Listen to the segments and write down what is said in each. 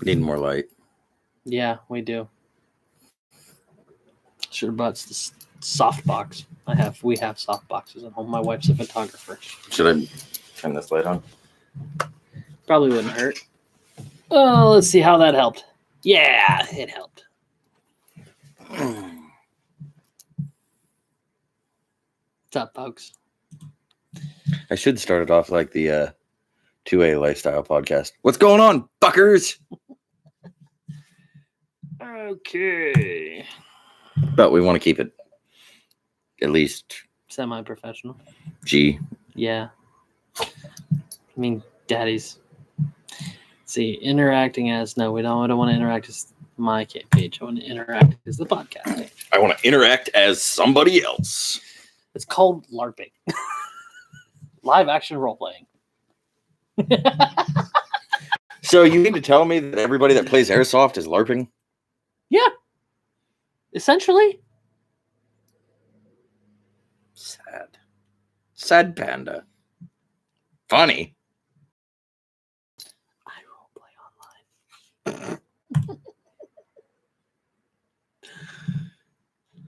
Need more light. Yeah, we do. Should have bought the soft box. We have soft boxes at home. My wife's a photographer. Should I turn this light on? Probably wouldn't hurt. Oh, let's see how that helped. Yeah, it helped. What's up, folks? I should start it off like the 2A Lifestyle podcast. What's going on, fuckers? Okay. But we want to keep it at least Semi-professional. G. Yeah. I mean, daddies. See, interacting as I don't want to interact as my page. I want to interact as the podcast page. I want to interact as somebody else. It's called LARPing. Live action role playing. So you mean to tell me that everybody that plays airsoft is LARPing? Yeah. Essentially. Sad panda. Funny. I role play online.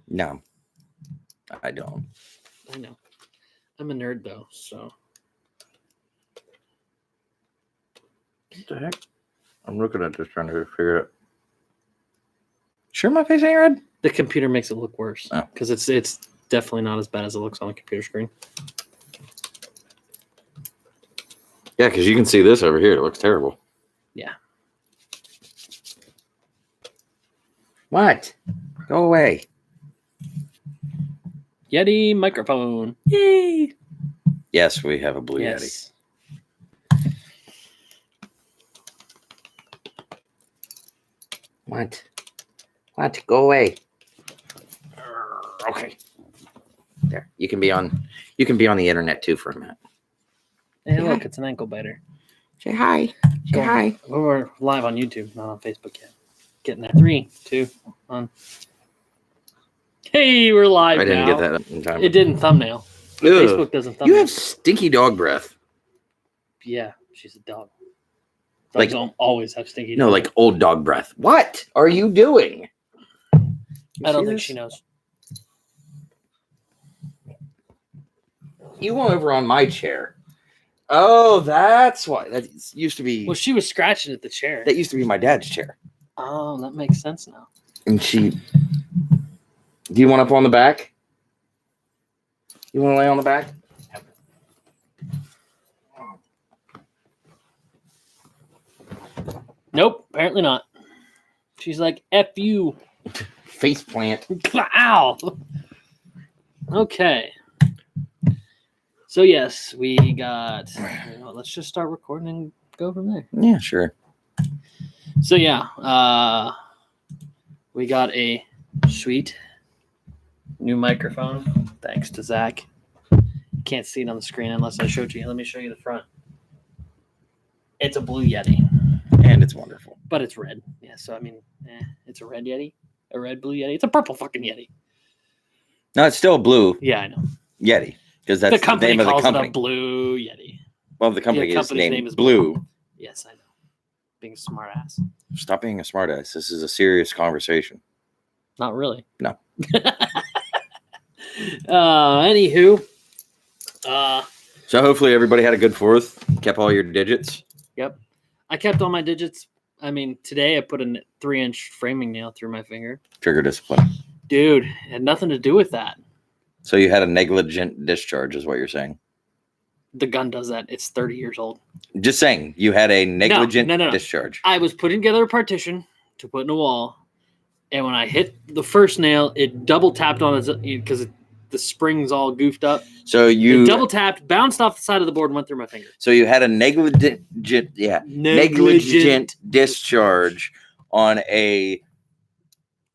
No, I don't. I know. I'm a nerd though, so. What the heck? I'm looking at this trying to figure it out. Sure my face ain't red? The computer makes it look worse. Oh. Because it's definitely not as bad as it looks on the computer screen. Yeah, because you can see this over here. It looks terrible. Yeah. What? Go away. Yeti microphone. Yay! Yes, we have a Blue Yeti. Yes. What? Go away. Okay. There. You can be on the internet too for a minute. Hey, look, it's an ankle biter. Say hi. Say hi. We're live on YouTube, not on Facebook yet. Getting there. 3, 2, 1. Hey, we're live now. I didn't get that in time. It didn't thumbnail. Ugh. Facebook doesn't thumbnail. You have stinky dog breath. Yeah, she's a dog. Dogs don't always have stinky No, dog like old dog breath. What are you doing? I don't think she knows. You went over on my chair. Oh, that's why. That used to be. Well, she was scratching at the chair. That used to be my dad's chair. Oh, that makes sense now. And she. Do you want up on the back? You want to lay on the back? Nope, apparently not. She's like, F you. Face plant. Ow. Okay. So, yes, we got. Let's just start recording and go from there. Yeah, sure. So, yeah. We got a sweet new microphone. Thanks to Zach. You can't see it on the screen unless I showed you. Let me show you the front. It's a Blue Yeti. And it's wonderful. But it's red. Yeah, so I mean, it's a red Yeti. A red Blue Yeti. It's a purple fucking Yeti. No, it's still blue Yeah, I know. Yeti. Because that's The company name of the calls company. it a Blue Yeti. Well, the company is company's named name is Blue. Yes, I know. Being a smart ass. Stop being a smartass. This is a serious conversation. Not really. No. Anywho. So hopefully everybody had a good 4th. Kept all your digits. Yep. I kept all my digits. I mean, today I put a 3-inch framing nail through my finger. Trigger discipline. Dude, it had nothing to do with that. So you had a negligent discharge is what you're saying. The gun does that. It's 30 years old. Just saying, you had a negligent No. discharge. I was putting together a partition to put in a wall. And when I hit the first nail, it double tapped on it because the spring's all goofed up. So you It double tapped, bounced off the side of the board, and went through my finger. So you had a negligent discharge on a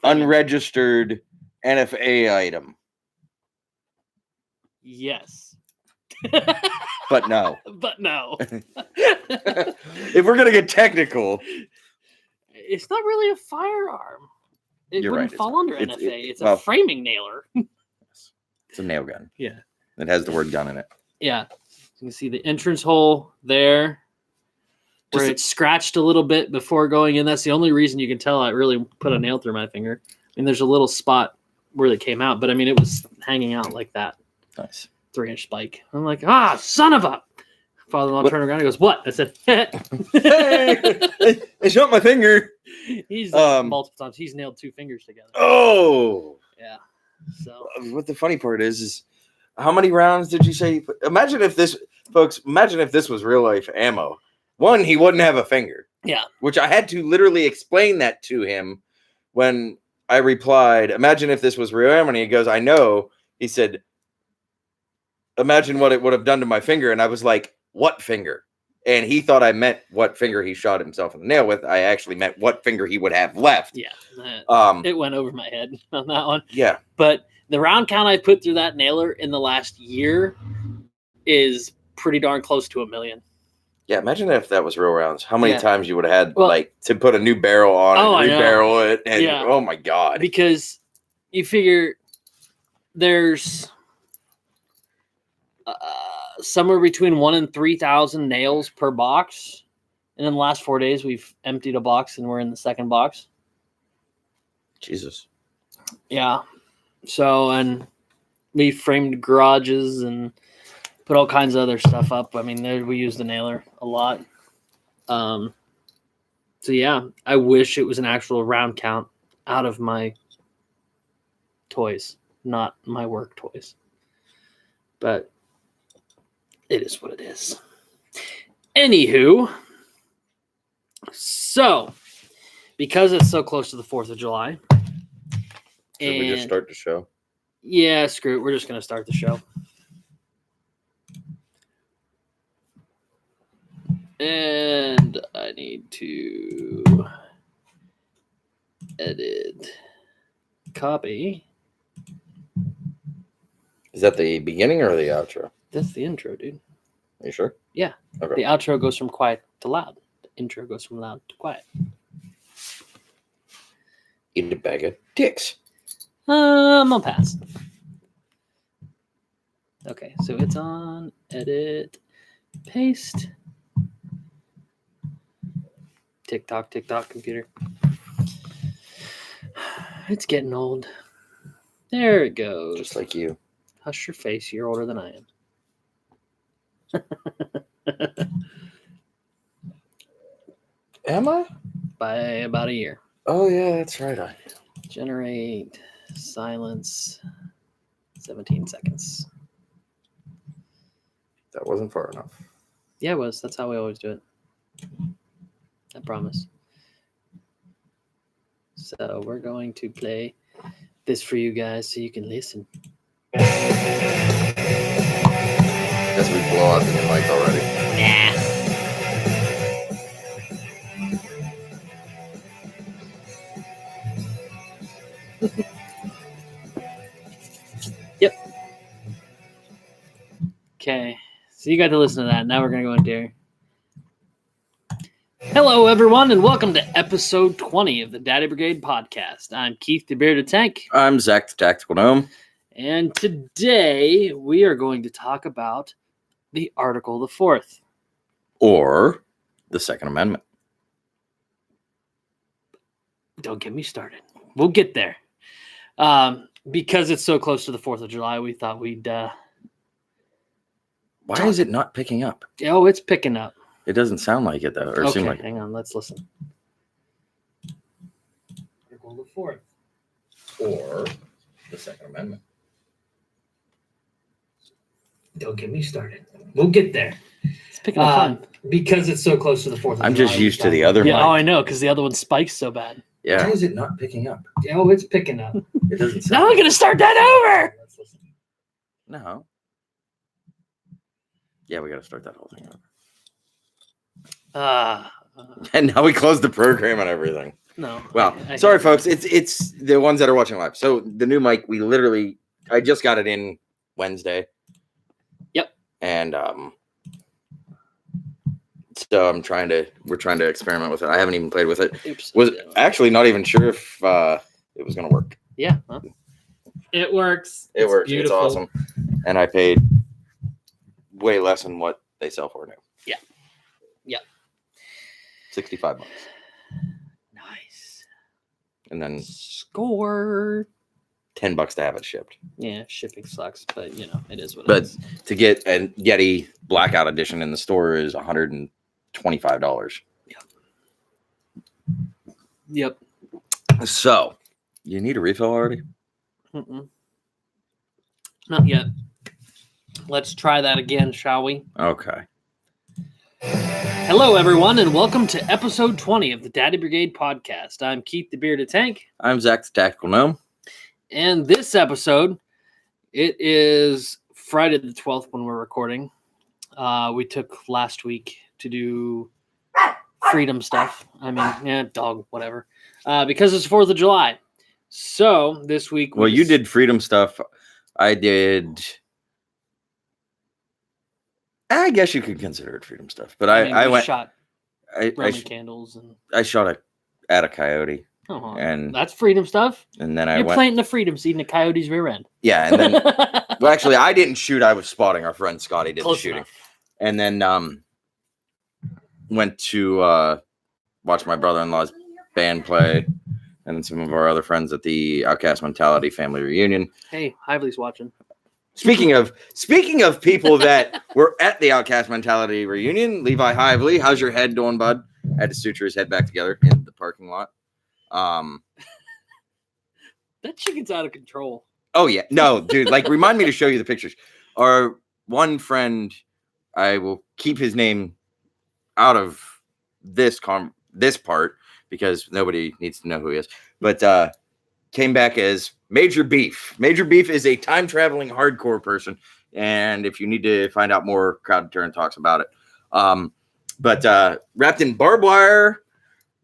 unregistered NFA item. Yes. But no. But no. If we're going to get technical. It's not really a firearm. It You're wouldn't right, fall under it's- NFA. It's well, a framing nailer. It's a nail gun. Yeah. It has the word gun in it. Yeah. You can see the entrance hole there. where Just- it scratched a little bit before going in. That's the only reason you can tell I really put a nail through my finger. I mean, there's a little spot where they came out, but I mean, it was hanging out like that. Nice. 3-inch spike. I'm like, son of a. Father-in-law What? turned around and goes, what? I said, Hey, I shot my finger. He's multiple times. He's nailed 2 fingers together. Oh. Yeah. So What the funny part is how many rounds did you say? You put? Imagine if this was real life ammo. One, he wouldn't have a finger. Yeah. Which I had to literally explain that to him when I replied, imagine if this was real ammo. And he goes, I know. He said, imagine what it would have done to my finger. And I was like, what finger? And he thought I meant what finger he shot himself in the nail with. I actually meant what finger he would have left. yeah, It went over my head on that one. Yeah. But the round count I put through that nailer in the last year is pretty darn close to 1 million. Yeah, imagine if that was real rounds. How many Yeah. times you would have had Well- like to put a new barrel on Oh, I it, know. rebarrel it, and Yeah. oh my god. Because you figure there's somewhere between 1,000 and 3,000 nails per box. And in the last 4 days, we've emptied a box and we're in the second box. Jesus. Yeah. So, and we framed garages and put all kinds of other stuff up. I mean, we use the nailer a lot. So yeah, I wish it was an actual round count out of my toys, not my work toys. But it is what it is. Anywho, so because it's so close to the 4th of July, Should we just start the show? yeah, screw it. We're just going to start the show. And I need to edit, copy. Is that the beginning or the outro? That's the intro, dude. Are you sure? Yeah. Okay. The outro goes from quiet to loud. The intro goes from loud to quiet. Eat a bag of dicks. I'll pass. Okay, so it's on edit, paste. TikTok, computer. It's getting old. There it goes. Just like you. Hush your face. You're older than I am. Am I? By about a year. Oh yeah, that's right. Generate silence. 17 seconds. That wasn't far enough. Yeah, it was. That's how we always do it. I promise. So we're going to play this for you guys so you can listen. Guess we blow out the new mic already. Nah. Yep. Okay. So you got to listen to that. Now we're going to go into here. Hello, everyone, and welcome to episode 20 of the Daddy Brigade podcast. I'm Keith the Bearded Tank, I'm Zach the Tactical Gnome. and today we are going to talk about the Article the Fourth. Or the Second Amendment. Don't get me started. We'll get there. Because it's so close to the 4th of July, we thought we'd... Why is it not picking up? Oh, it's picking up. It doesn't sound like it though. Or Okay, seem like hang on. Let's listen. Article the 4th. or the Second Amendment. Don't get me started. We'll get there. It's picking up fun. Because it's so close to the 4th of July. I'm just used to the other Yeah, mic. oh, I know, because the other one spikes so bad. Yeah. is it not picking up? Oh, it's picking up. It doesn't Now sound we're going to start that over. Let's listen. No. Yeah, we gotta start that whole thing over. And now we close the program and everything. No. Well, I sorry hate folks. It's the ones that are watching live. So the new mic, I just got it in Wednesday. Yep. And so we're trying to experiment with it. I haven't even played with it. Oops. Was actually not even sure if it was gonna work. Yeah. Well, it works. It works. Beautiful. It's awesome. And I paid way less than what they sell for now. $65. Nice. And then Score. $10 to have it shipped. Yeah, shipping sucks, but you know, it is what But it is. to get a Yeti Blackout Edition in the store is $125. Yep. So, you need a refill already? Mm-mm. Not yet. Let's try that again, shall we? Okay. Hello, everyone, and welcome to episode 20 of the Daddy Brigade podcast. I'm Keith the Bearded Tank, I'm Zach the Tactical Gnome. and this episode, it is Friday the 12th when we're recording. We took last week to do freedom stuff. I mean, yeah, dog, whatever. Because it's 4th of July. So this week, Well, you did freedom stuff. I did. I guess you could consider it freedom stuff, but I I went. shot I Roman candles and I shot at a coyote, oh, and that's freedom stuff. and then I You're went. planting a freedom seed in a coyote's rear end. Yeah, and then well, actually, I didn't shoot. I was spotting. Our friend Scotty did Close the shooting, enough. and then went to watch my brother-in-law's band play, and then some of our other friends at the Outcast Mentality family reunion. Hey, Hively's watching. Speaking of people that were at the Outcast Mentality reunion, Levi Hively, how's your head doing, bud? I had to suture his head back together in the parking lot. That chicken's out of control. Oh yeah, no, dude. Like, remind me to show you the pictures. Our one friend, I will keep his name out of this part because nobody needs to know who he is. But came back as Major Beef. Major Beef is a time traveling hardcore person, and if you need to find out more, Crowd Turn talks about it. But wrapped in barbed wire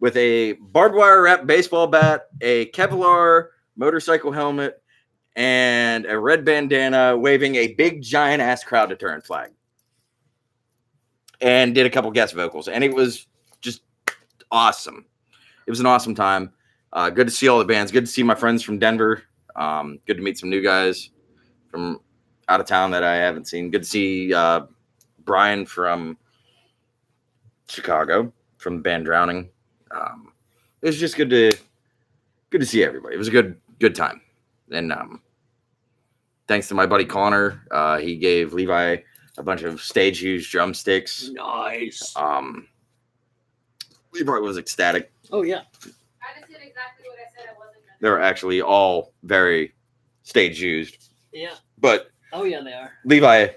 with a barbed wire wrapped baseball bat, a Kevlar motorcycle helmet, and a red bandana, waving a big giant ass Crowd to Turn flag, and did a couple guest vocals, and it was just awesome. It was an awesome time. Good to see all the bands. Good to see my friends from Denver. Good to meet some new guys from out of town that I haven't seen. Good to see Brian from Chicago from the band Drowning. It was just good to see everybody. It was a good time. And thanks to my buddy Connor, he gave Levi a bunch of stage used drumsticks. Nice. Levi was ecstatic. Oh yeah. I just did exactly what I said I wasn't gonna They were actually all very stage used, Yeah. but Oh yeah, they are. Levi I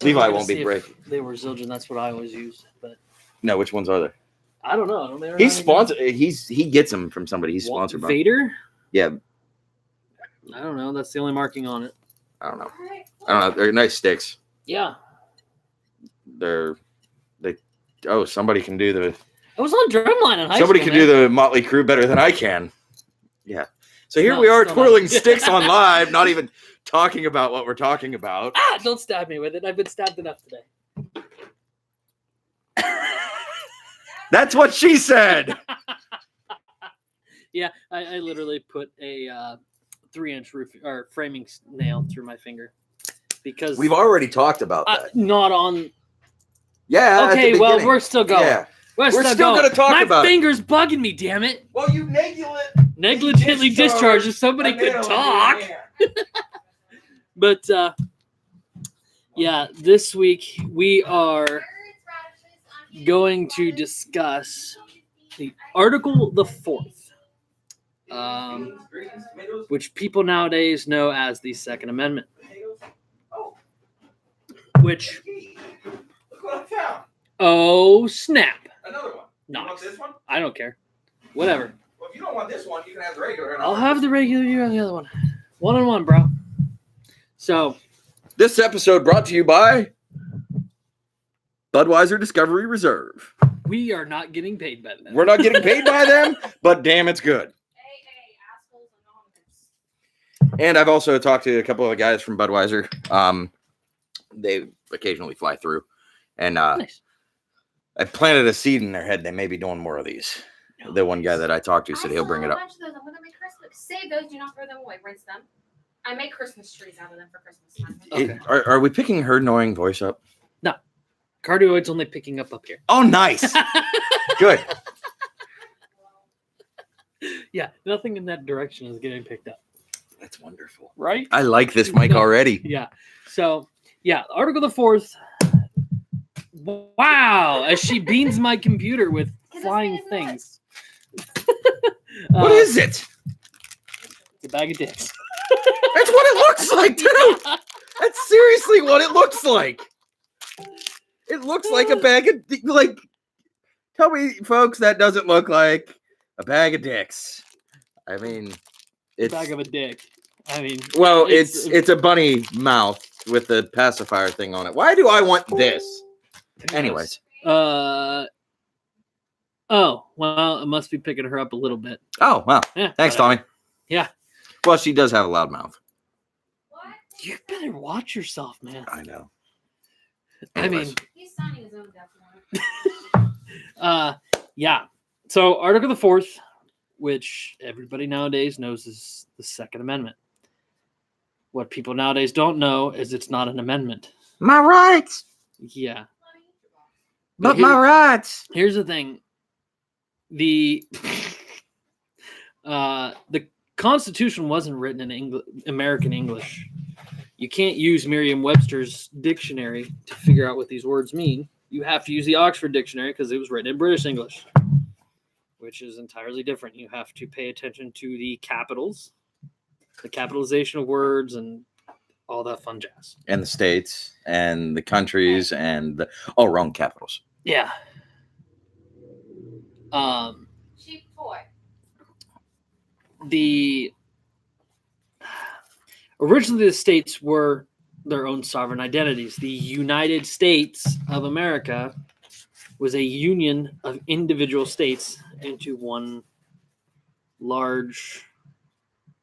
wanted to won't see be if breaking. They were Zildjian. That's what I always used. But No, which ones are there? I don't know. They were He's not sponsored. He gets them from somebody. He's again. sponsored by. Vader. Yeah, I don't know. That's the only marking on it. I don't know. Alright, I don't know. They're nice sticks. Yeah. Somebody can do the. I was on drumline in high Somebody school. can do the Motley Crue better than I can. Yeah. So here No, we are still twirling not. sticks on live, not even talking about what we're talking about. Ah! Don't stab me with it. I've been stabbed enough today. That's what she said. Yeah, I literally put a 3-inch roof or framing nail through my finger because We've already talked about that. not on. Yeah. at the Okay, well beginning. we're still going. Yeah. We're We're still still going. gonna talk my about it. finger's bugging me. Damn it! Well, you Negligently discharged. If somebody could talk. But yeah, this week we are going to discuss the Article the 4th, which people nowadays know as the Second Amendment. Which, Look what I found. oh snap! Another one. You Nice. want this one? I don't care. Whatever. Well, if you don't want this one, you can have the regular. I'll have the regular, you have the other one. 1-on-1, bro. So, This episode brought to you by Budweiser Discovery Reserve. we are not getting paid by them. We're not getting paid by them, but damn, it's good. Hey, assholes anonymous. And I've also talked to a couple of the guys from Budweiser. They occasionally fly through, and Nice. I planted a seed in their head. They may be doing more of these. The one guy that I talked to said he'll bring it up. I still have a bunch of those. I'm gonna make Christmas. Save those. Do not throw them away. Rinse them. I make Christmas trees out of them for Christmas time. Okay. Are we picking her annoying voice up? Cardioid's only picking up here. Oh, nice. Good. Yeah, nothing in that direction is getting picked up, That's wonderful. right? I like this mic already. Yeah. So, yeah, Article the 4th. Wow, as she beans my computer with 'Cause flying this man things. What is it? It's a bag of dicks. That's what it looks like, too. That's seriously what it looks like. It looks like a bag of like. Tell me, folks, that doesn't look like a bag of dicks. I mean, it's Bag of a dick. I mean, well, it's a bunny mouth with the pacifier thing on it. Why do I want this? Anyways, Oh, well, it must be picking her up a little bit. oh wow, Yeah. thanks, whatever. Tommy. Yeah. Well, she does have a loud mouth. What? You better watch yourself, man. I know. I mean, Anyways. He's signing his own death warrant. yeah. So Article the 4th, which everybody nowadays knows is the Second Amendment. What people nowadays don't know is it's not an amendment. My rights, Yeah. but here- my rights. Here's the thing. The Constitution wasn't written in American English. You can't use Merriam-Webster's dictionary to figure out what these words mean. You have to use the Oxford Dictionary because it was written in British English, which is entirely different. You have to pay attention to the capitals, the capitalization of words, and all that fun jazz. And the states and the countries and the wrong capitals. Yeah. Cheap toy. Originally the states were their own sovereign identities. The United States of America was a union of individual states into one large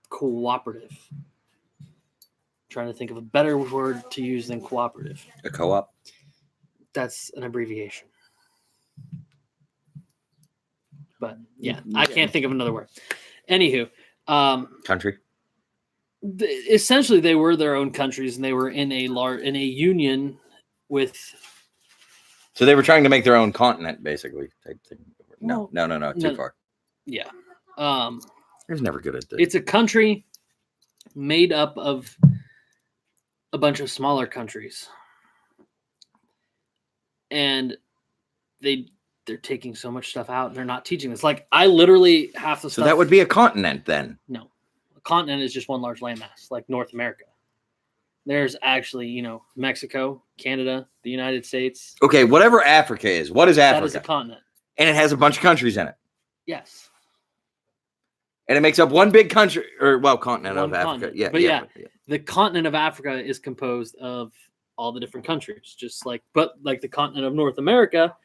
cooperative. Trying to think of a better word to use than cooperative. A co-op. That's an abbreviation. But yeah, I can't think of another word. Anywho, Country. essentially they were their own countries and they were in a union with So they were trying to make their own continent, basically. Type thing. No, Well, no. Too no. far. yeah. I was never good at this. It's a country made up of a bunch of smaller countries. And they're taking so much stuff out. They're not teaching this. Like I literally half the So stuff. that would be a continent then. No. A continent is just one large landmass, like North America. There's actually, Mexico, Canada, the United States. Okay, whatever Africa is. What is That is a Africa? continent. And it has a bunch of countries in it. Yes. And it makes up one big country, or continent One of Africa. continent. Yeah, But yeah. The continent of Africa is composed of all the different countries, but the continent of North America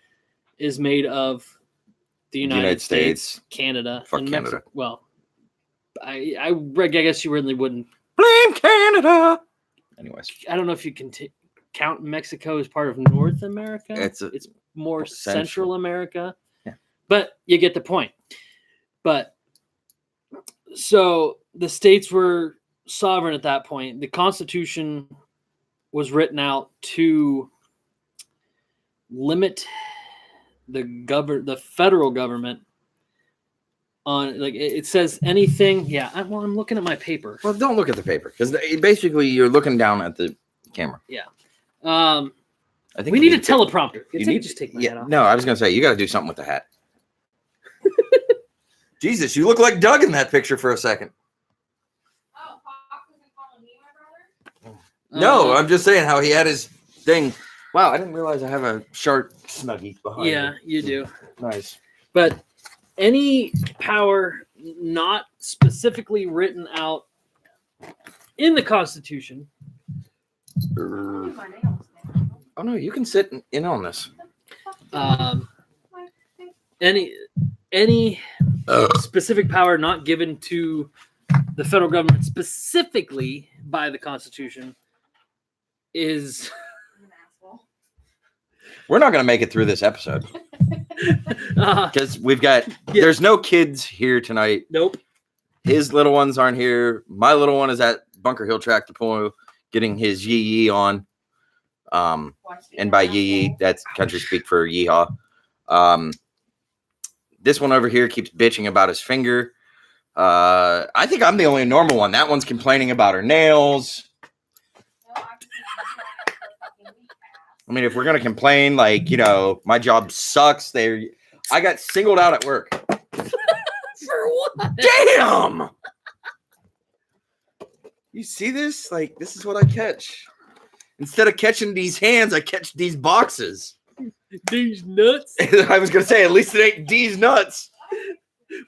is made of the United States, Canada, Fuck and Canada. Mexico. Well, I guess you really wouldn't. Blame Canada. Anyways, I don't know if you can count Mexico as part of North America. It's more Central. Central America. Yeah. But you get the point. But so the states were sovereign at that point. The Constitution was written out to limit the federal government on, like, it says anything. Yeah, I'm looking at my paper. well, don't look at the paper because basically you're looking down at the camera. Um, I think we you need a to- teleprompter. You need Just take my hat off. No, I was gonna say you got to do something with the hat. Jesus, you look like Doug in that picture for a second. Oh, Fox isn't calling me my brother? No, Uh, I'm just saying how he had his thing. Wow, I didn't realize I have a shark snuggie behind. yeah, me. you do. Nice. But any power not specifically written out in the Constitution. Oh My nails, man. no, you can sit in on this. Any specific power not given to the federal government specifically by the Constitution is I'm an asshole. We're not gonna make it through this episode because we've got. Yeah. There's no kids here tonight. nope. His little ones aren't here. My little one is at Bunker Hill Tractor Point getting his yee on. Watch the And by asshole. yee, that's country speak for yeehaw. This one over here keeps bitching about his finger. I think I'm the only normal one. That one's complaining about her nails. No, I can see you for a fucking week. I mean, if we're gonna complain, like, you know, my job sucks. I got singled out at work. For what? Damn! You see this? Like, this is what I catch. Instead of catching these hands, I catch these boxes. D's nuts. I was gonna say, at least it ain't D's nuts.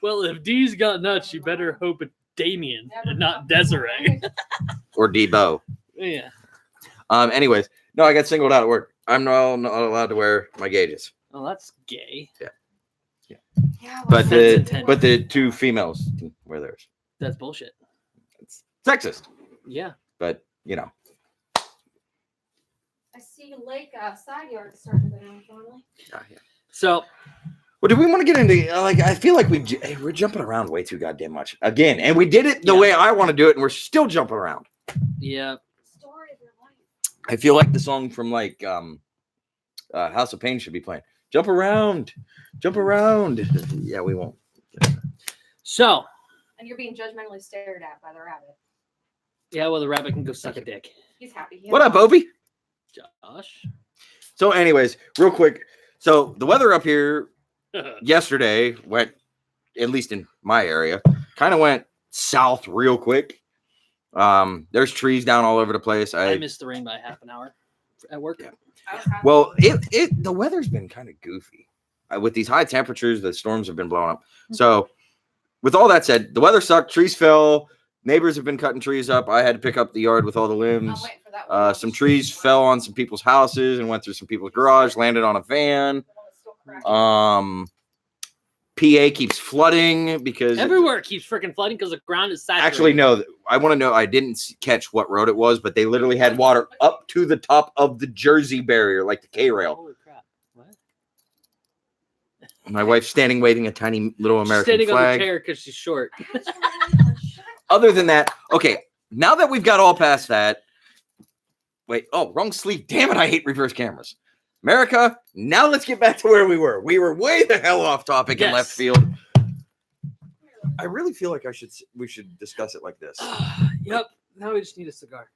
Well, if D's got nuts, you better hope it's Damien and not Desiree. Or Debo. Yeah. Anyways, no, I got singled out at work. I'm not allowed to wear my gauges. Oh, that's gay. Yeah, well, But That's intense. the two females can wear theirs. That's bullshit. It's sexist. Yeah. But, you know. I see Lake side yard starting to go down finally. So, Well, do we want to get into, like, I feel like we're jumping around way too goddamn much. Again, and we did it the way I want to do it, and we're still jumping around. yeah. Story of your life. I feel like the song from, like, House of Pain should be playing. Jump around. Jump around. Yeah, we won't. So, And you're being judgmentally stared at by the rabbit. yeah, well, the rabbit can go suck a dick. He's happy. He What has up, Opie? Josh. So, anyways, real quick. So, the weather up here yesterday went, at least in my area, kind of went south real quick. There's trees down all over the place. I missed the rain by half an hour at work. Yeah. I was happy. Well, the weather's been kind of goofy with these high temperatures. The storms have been blowing up. So, with all that said, the weather sucked. Trees fell. Neighbors have been cutting trees up. I had to pick up the yard with all the I'm limbs. waiting for that one. Some trees fell on some people's houses and went through some people's garage. Landed on a van. The one that's still cracking. PA keeps flooding because Everywhere it keeps freaking flooding because the ground is saturated. actually no. I want to know. I didn't catch what road it was, but they literally had water up to the top of the Jersey barrier, like the K rail. Holy crap. What? My wife's standing waving a tiny little She's American standing on the flag. chair because she's short. Other than that, okay. Now that we've got all past that, wait. Oh, wrong sleeve. Damn it! I hate reverse cameras. America. Now let's get back to where we were. We were way the hell off topic in Yes. left field. I really feel like we should discuss it like this. Yep. Now we just need a cigar.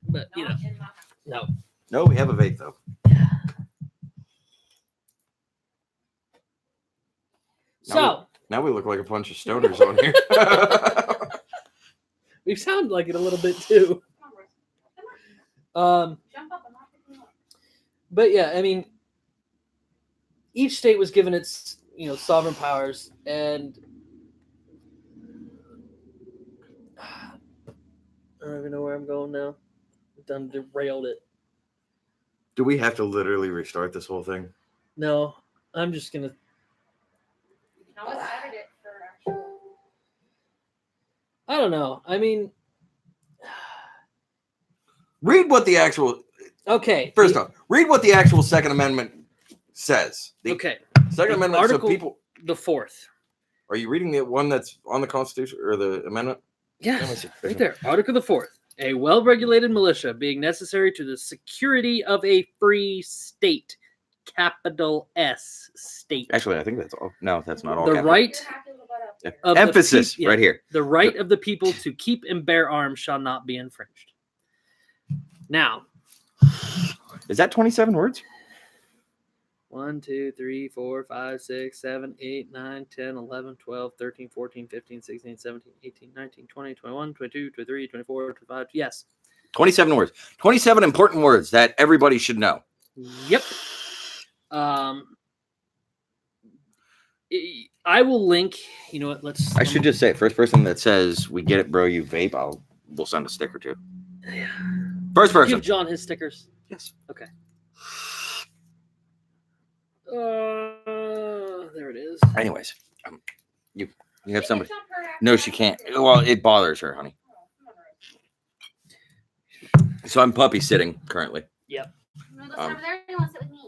But, you know, Not in my house. no. No, we have a vape though. So, Now we look like a bunch of stoners on here. we sound like it a little bit too. Come on, Royce. Come on. Um, Jump up. I'm not picking you up. But yeah, I mean, each state was given its, sovereign powers, and I don't even know where I'm going now. Done derailed it. Do we have to literally restart this whole thing? No, I'm just gonna. You can always edit it for actual. I don't know. I mean, Read what the actual. okay. First off, read what the actual Second Amendment says. The Okay. Second the Amendment. article- So people, The fourth. are you reading the one that's on the Constitution or the amendment? Yeah. Let me see. Right there. Article the fourth. A well-regulated militia being necessary to the security of a free state. Capital S state. Actually, I think that's all. No, that's not all. The capital. right Your happy little butt up Yeah. there. of the Emphasis peop- yeah. right here. The right of the people to keep and bear arms shall not be infringed. Now, Is that 27 words? 1, 2, 3, 4, 5, 6, 7, 8, 9, 10, 11, 12, 13, 14, 15, 16, 17, 18, 19, 20, 21, 22, 23, 24, 25. Yes. 27 words. 27 important words that everybody should know. Yep. I will link. You know what? I should just say, first person that says "We get it, bro, you vape," we'll send a sticker to. First person. give John his stickers. Yes. Okay. There it is. Anyways, you have She somebody. can jump her after No, she that. can't. Well, it bothers her, honey. Oh, come on, Royce. So I'm puppy sitting currently. You wanna go sit over there, or you want to sit with me?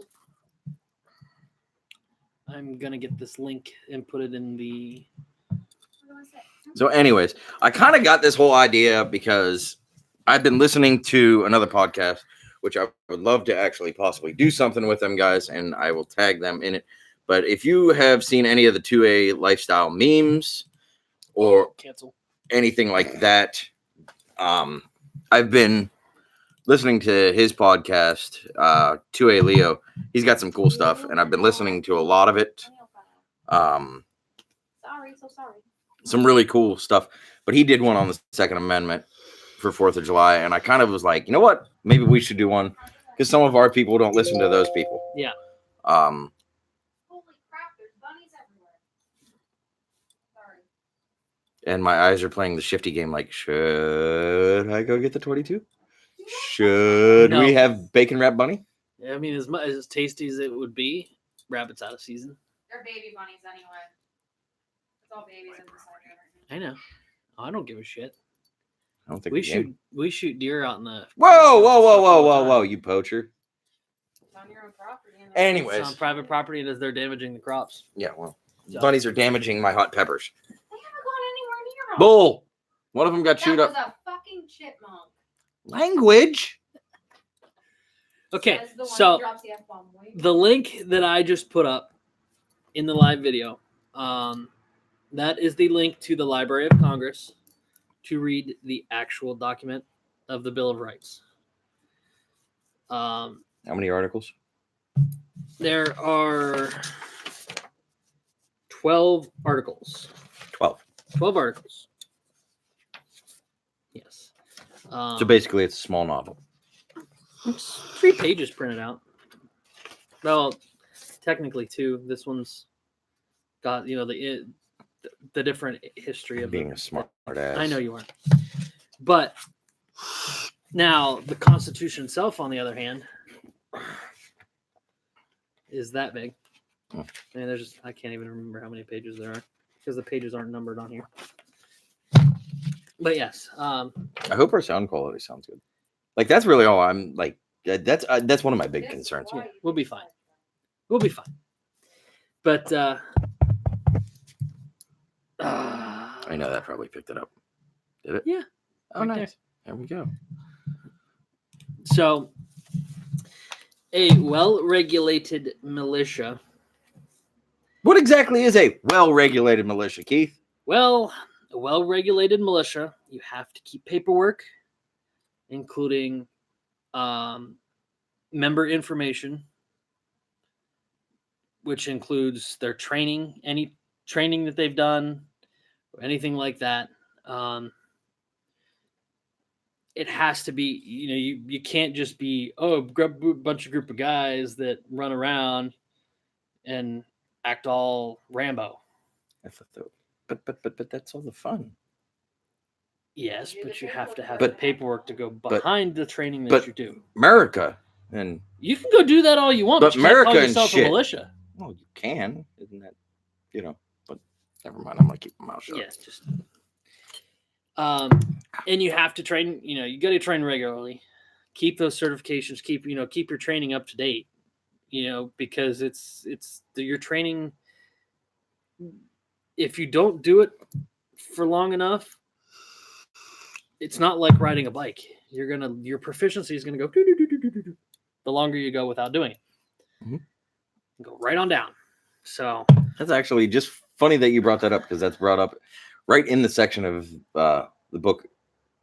I'm gonna get this link and put it in the. Where do you wanna sit? So, anyways, I kind of got this whole idea because I've been listening to another podcast, which I would love to actually possibly do something with them guys, and I will tag them in it. But if you have seen any of the 2A lifestyle memes or Cancel. anything like that, I've been listening to his podcast, 2A Leo. He's got some cool stuff, and I've been listening to a lot of it. Sorry, so sorry. Some really cool stuff. But he did one on the Second Amendment for 4th of July, and I kind of was like, you know what? Maybe we should do one because some of our people don't listen to those people. Yeah. Um, Holy crap, there's bunnies everywhere. Sorry. and my eyes are playing the shifty game. Like, should I go get the 22? Should No. we have bacon wrap bunny? I mean, as tasty as it would be, rabbit's out of season. They're baby bunnies anyway. It's all babies in the cider right now. I know. I don't give a shit. I don't think We shoot deer out in the. Whoa, you poacher. It's on your own property. And Anyways. It's on private property and as they're damaging the crops. Yeah, well, So- bunnies are damaging my hot peppers. They haven't gone anywhere near 'em. Bull. One of them got That chewed was up. a fucking chipmunk. Language. Okay, Says the one who so drops the F-bomb. Wait. the link that I just put up in the live video, that is the link to the Library of Congress to read the actual document of the Bill of Rights. How many articles? There are 12 articles. 12. 12 articles. Yes. So basically, it's a small novel. It's 3 pages printed out. Well, technically 2. This one's got the different history of Being a smart ass. I know you are. But now the Constitution itself, on the other hand, is that big. Hmm. And I can't even remember how many pages there are because the pages aren't numbered on here. But yes, I hope our sound quality sounds good. Like that's really all I'm like. That's one of my big That's concerns. why you we'll be did fine. that. We'll be fine. But I know that probably picked it up. Did it? Yeah. Oh, Right nice. There we go. So, a well-regulated militia. What exactly is a well-regulated militia, Keith? Well, a well-regulated militia, you have to keep paperwork, including member information, which includes their training, any training that they've done, or anything like that. It has to be, you can't just be, grab a bunch of group of guys that run around and act all Rambo. I thought that, but that's all the fun. Yes, You do but the you have to have But- the paperwork to go behind the training that but- you do. America and You can go do that all you want, But but you can't call America and yourself a shit. militia. well, you can, isn't that? But never mind. I'm gonna keep my mouth shut. Yes, just and you have to train, you got to train regularly. Keep those certifications, keep your training up to date. Because it's your training. If you don't do it for long enough, it's not like riding a bike. Your proficiency is gonna go do. The longer you go without doing it. Mhm. Go right on down. So That's actually just funny that you brought that up because that's brought up right in the section of the book,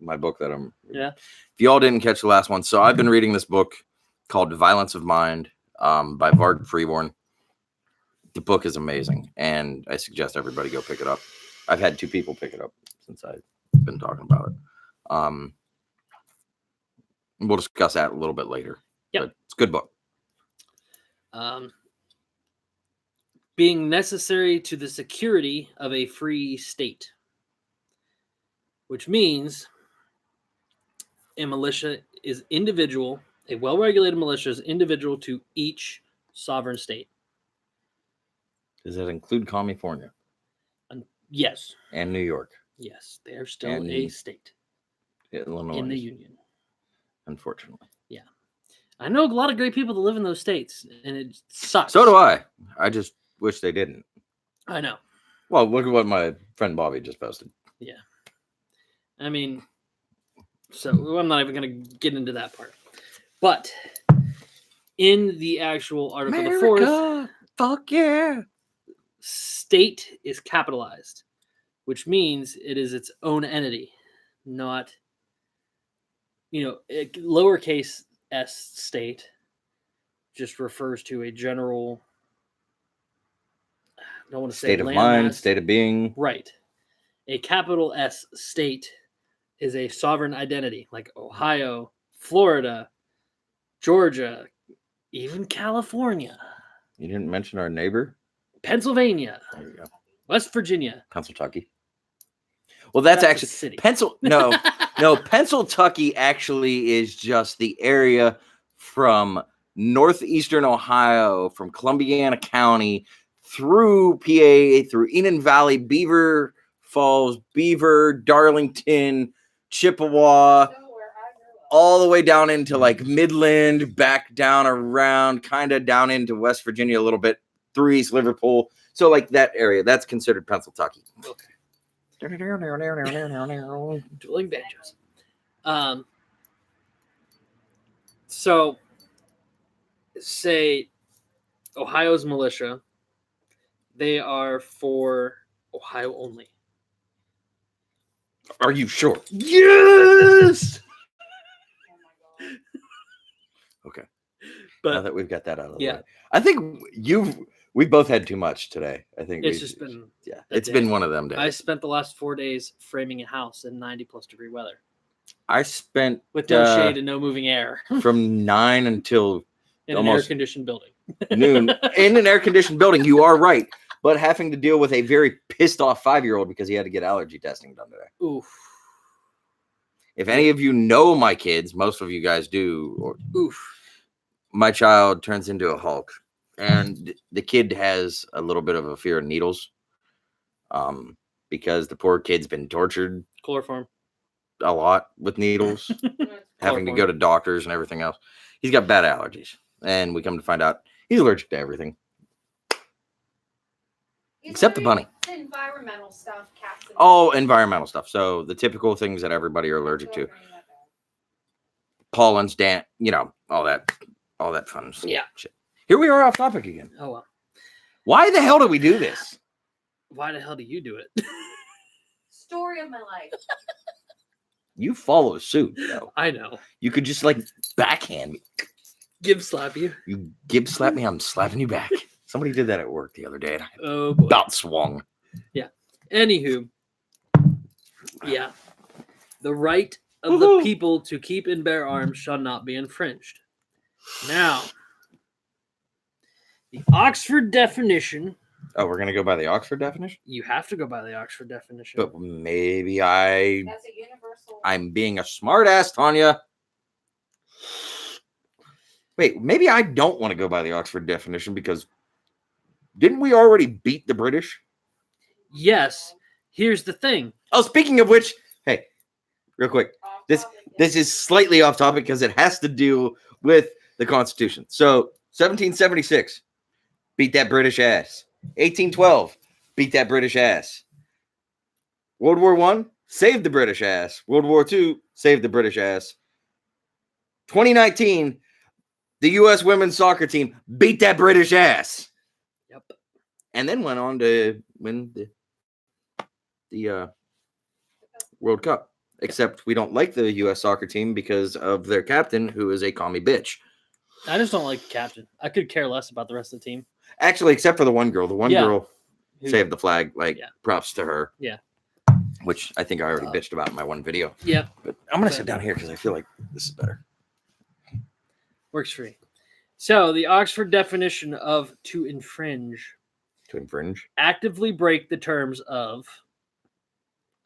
my book that I'm. Yeah. If y'all didn't catch the last one, so I've been reading this book called Violence of Mind by Varg Freeborn. The book is amazing, and I suggest everybody go pick it up. I've had 2 people pick it up since I've been talking about it. We'll discuss that a little bit later. Yep. But it's a good book. Being necessary to the security of a free state, which means a militia is individual, a well-regulated militia is individual to each sovereign state. Does that include California Yes, and New York, yes, they are still And a state Illinois, in the union. unfortunately? I know a lot of great people that live in those states, and it sucks. So do I. I just wish they didn't. I know. Well, look at what my friend Bobby just posted. I mean, so I'm not even going to get into that part. But in the actual article, Fuck yeah. State is capitalized, which means it is its own entity, not, lowercase s state just refers to a general, I don't want to say State of mind, landmass. state of being. Right. A capital S state is a sovereign identity, like Ohio, Florida, Georgia, even California, You didn't mention our neighbor. Pennsylvania, There you go. West Virginia. Pennsylvania. Well, that's a actually city. No, Pennsylvania actually is just the area from northeastern Ohio, from Columbiana County through PA, through Enon Valley, Beaver Falls, Beaver, Darlington, Chippewa, all the way down into like Midland, back down around, kind of down into West Virginia a little bit, through East Liverpool. So like that area, that's considered Pennsylvania. Okay. Dueling banjos. So, say Ohio's militia, they are for Ohio only. Are you sure? Yes. Okay. Now But that we've got that out of the yeah. way, I think we both had too much today. I think it's just been a it's day. been one of them days. I spent the last 4 days framing a house in 90+ degree weather I spent with no shade and no moving air from 9 until in an almost air conditioned building. noon in an air conditioned building. You are right, but having to deal with a very pissed off 5-year-old because he had to get allergy testing done today. Oof. If any of you know my kids, most of you guys do, or Oof. my child turns into a Hulk, and the kid has a little bit of a fear of needles, because the poor kid's been tortured Chloroform. a lot with needles, having to go to doctors and everything else. He's got bad allergies, and we come to find out he's allergic to everything except the bunny. Environmental stuff, cats. Oh, environmental stuff. So the typical things that everybody are allergic to: pollens, all that fun Yeah. shit. Here we are off topic again. Oh well. Why the hell do we do this? Why the hell do you do it? Story of my life. You follow suit, though. I know. You could just like backhand me. Give slap you. You give slap me, I'm slapping you back. Somebody did that at work the other day, and I Oh boy. about swung. Anywho, yeah, the right of the Woohoo. people to keep and bear arms shall not be infringed. Now, the Oxford definition, Oh, we're gonna go by the Oxford definition, you have to go by the Oxford definition. but maybe That's a universal. I'm being a smart ass, Tanya. Wait, maybe I don't want to go by the Oxford definition because didn't we already beat the British? Yes, here's the thing. Oh, speaking of which, hey, real quick, this is slightly off topic because it has to do with the Constitution. So 1776, beat that British ass. 1812, beat that British ass. World War I, saved the British ass. World War II, saved the British ass. 2019, the U.S. women's soccer team beat that British ass. Yep. And then went on to win the World Cup. Except we don't like the U.S. soccer team because of their captain, who is a commie bitch. I just don't like the captain. I could care less about the rest of the team. Actually, except for the one girl. The one Yeah. girl Who- saved the flag. Like, Yeah. props to her. Yeah. Which I think I already bitched about in my one video. Yeah, But I'm going to sit down here because I feel like this is better. works for you. So the Oxford definition of to infringe: To infringe. actively break the terms of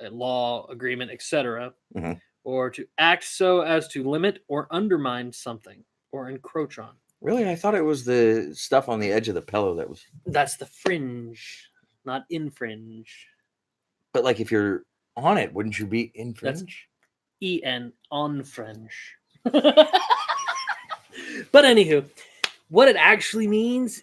a law, agreement, etc., Mhm. or to act so as to limit or undermine something or encroach on. Really? I thought it was the stuff on the edge of the pillow that was. That's the fringe, not infringe. But like if you're on it, wouldn't you be infringe? En on fringe. But anywho, what it actually means,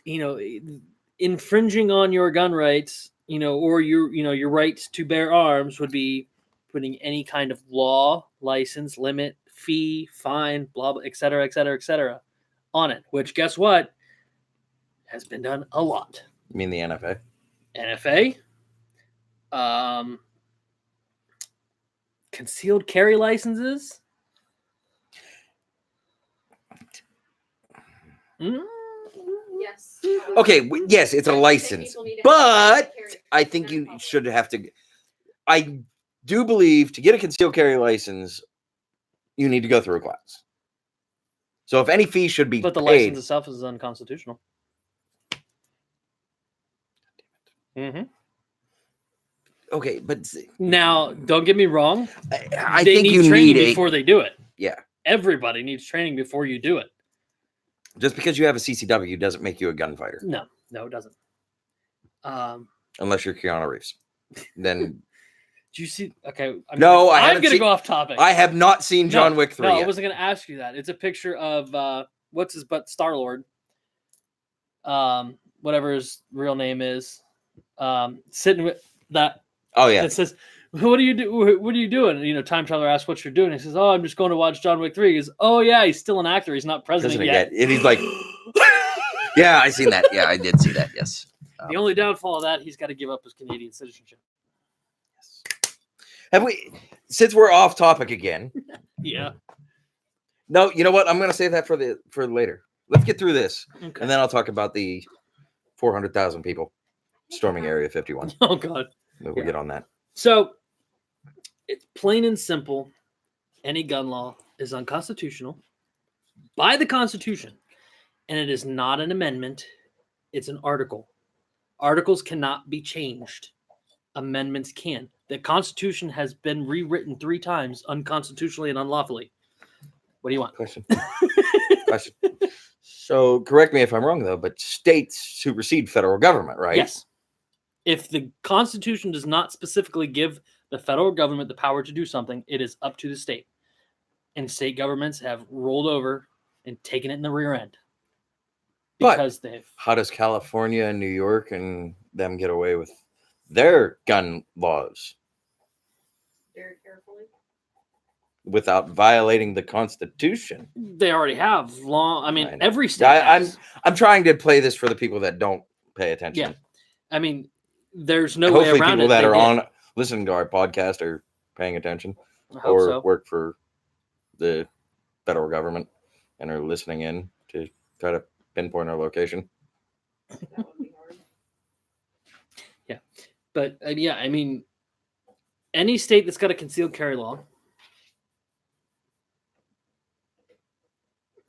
infringing on your gun rights, or your right to bear arms would be putting any kind of law, license, limit, fee, fine, blah, blah, et cetera, et cetera, et cetera, on it. Which, guess what? has been done a lot. You mean the NFA? NFA, concealed carry licenses. Mm. Yes. Okay, yes, it's a I think license, people need to have but carry I think in you public. should have to. I do believe to get a concealed carry license, you need to go through a class. So if any fee should be But the paid, license itself is unconstitutional. Mm-hmm. okay, but Now, don't get me wrong. I They think need you training need before they do it. Yeah. Everybody needs training before you do it. just because you have a CCW doesn't make you a gunfighter, No, it doesn't. unless you're Keanu Reeves. Then Do you see? Okay, No, I I'm haven't gonna seen- go off topic. I have not seen John Wick 3 No, I yet. wasn't gonna ask you that. It's a picture of what's his butt Star-Lord. Whatever his real name is. Sitting with that. Oh yeah, It says, "What do you do? What are you doing?" And, time traveler asks what you're doing. He says, "Oh, I'm just going to watch John Wick 3." He goes, "Oh yeah, he's still an actor. He's not president yet." And he's like, yeah, I seen that. Yeah, I did see that. Yes. The only downfall of that, he's got to give up his Canadian citizenship. Have we? Since we're off topic again. Yeah. No, you know what? I'm gonna save that for later. Let's get through this, Okay. and then I'll talk about the 400,000 people storming Area 51. Oh God. We'll Yeah. get on that. So it's plain and simple. Any gun law is unconstitutional by the Constitution, and it is not an amendment. It's an article. Articles cannot be changed. Amendments can. The Constitution has been rewritten 3 times unconstitutionally and unlawfully. What do you want? Question. Question. So, correct me if I'm wrong, though, but states supersede federal government, right? Yes. If the Constitution does not specifically give the federal government the power to do something, it is up to the state. And state governments have rolled over and taken it in the rear end. But- Because they've How does California and New York and them get away with their gun laws Very carefully. without violating the Constitution? they already have long. I mean, I know. every state. I'm has. trying to play this for the people that don't pay attention. Yeah. I mean, there's no way Hopefully, around people it. that They are did. on listening to our podcast are paying attention I hope or so. work for the federal government and are listening in to try to pinpoint our location. That would be hard. But yeah, I mean, any state that's got a concealed carry law